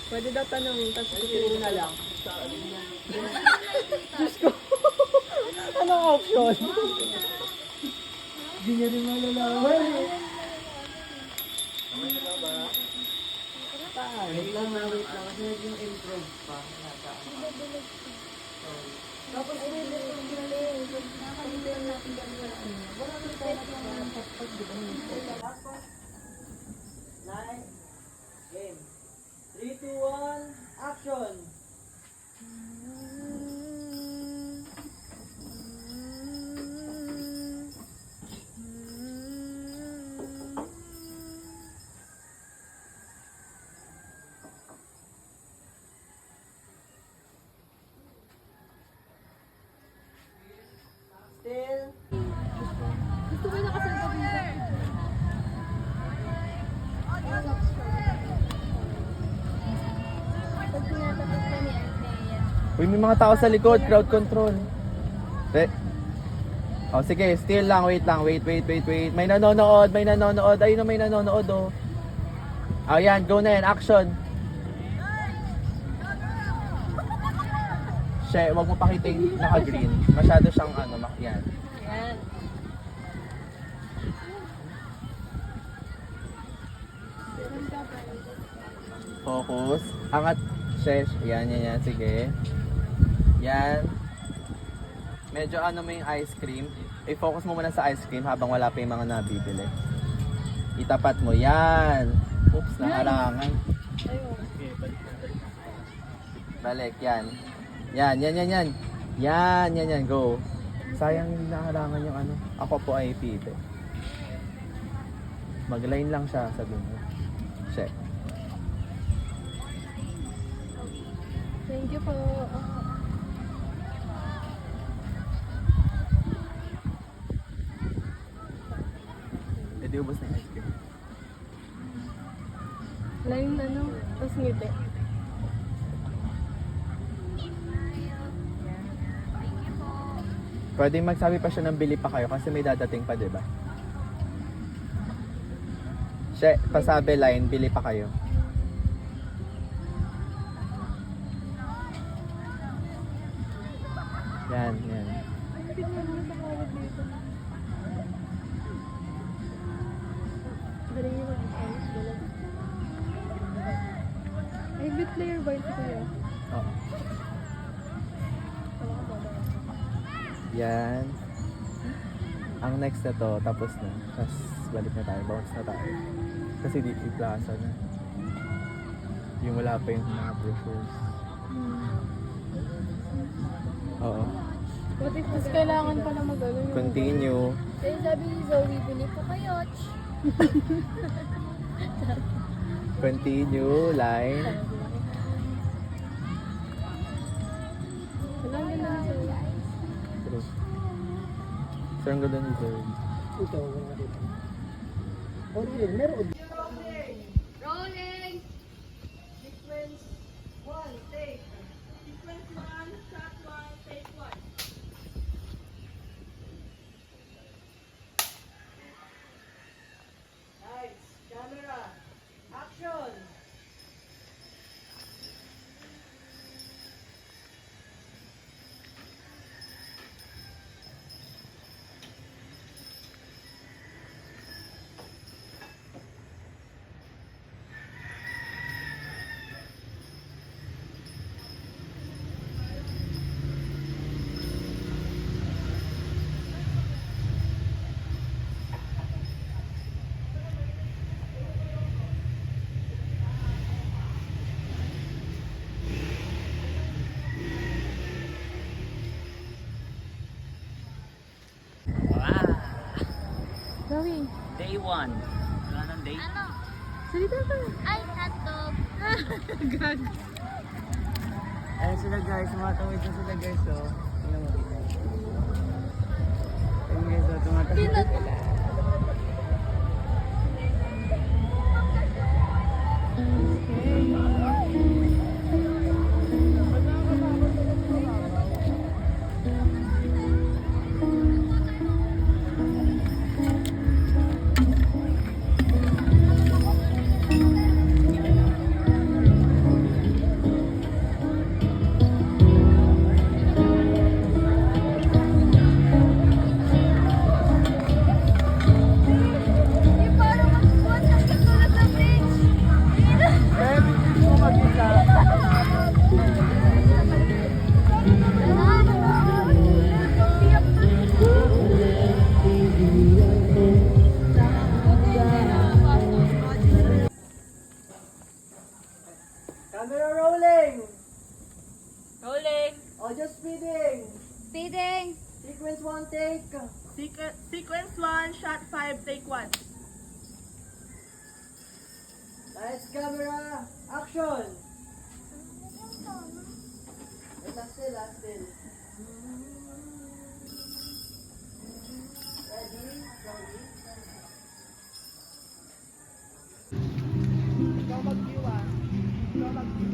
Pwede daw tanongin, tapos Puro na lang. Diyos ko. Anong option? Hindi niya rin malalaman eh. Wait lang na, wait lang. Kasi yung improve pa. Tapos ulit yung galing. Nakalimutan natin gano'n. Wala rin tayo ng tapos, di ba? Nine. Game. 3, 2, 1, action! Still. Gusto ko na kasi gawin ko. Pag tinatapos ka ni Andrea. Uy, may mga tao sa likod, crowd control. Oh, sige, still lang, wait lang, wait. May nanonood. Ayun na, may nanonood, oh. Oh, yan, go na yan, action. She, wag mo pakita yung naka-green. Masyado siyang yan. Yan. Focus. Angat. She, yan, sige. Yan. Medyo mo yung ice cream. I-focus mo muna sa ice cream habang wala pa yung mga nabibili. Itapat mo, yan. Oops, nakarangan. Ayun. Balik, yan. Yan, go. Sayang hindi nakarangan yung Ako po ay pipe. Mag-line lang siya, sabi mo. Check. Thank you po. E di ubos na yung ice cream. Line tapos ngiti. Pwede magsabi pa siya ng bili pa kayo kasi may dadating pa, di ba? Siya, pasabi line, bili pa kayo. Yan. Tignan mo sa kawad dito. Galing yung mag-ayos. Ay, bit player ba ito kuya? Oo. Wala ka ba? Yan. Ang next na to, tapos na. Tapos balik na tayo, bounce na tayo. Kasi di i-plaza na. Yung wala pa yung mga brochures. Oo. What if mas kailangan pa na mag-ano yung... Continue. Kaya sabi ni Zoe, bili po kayo. Continue, line. Wala nga na sa... True. Sir, ang ganda ni Zoe. Ito, wala dito. Audio, meron. Rolling! Sequence 1, take. Sequence 1, shot 1, take 1. Lights, camera, action! Zoe, Day 1. Wala nang day. Ano? salita ka. Ay, hotdog. Gag. Ayun sila guys, tumatawid na sila guys, oh. Tingnan mo. Ayun guys, oh, tumatawid na sila. Camera rolling. Rolling. Audio speeding. Speeding. Sequence 1 take. Sequence 1, shot 5, take 1. Lights, camera, action. Wait, last still. Ready? Ready? Ikaw mag-view ah. Ikaw mag-view.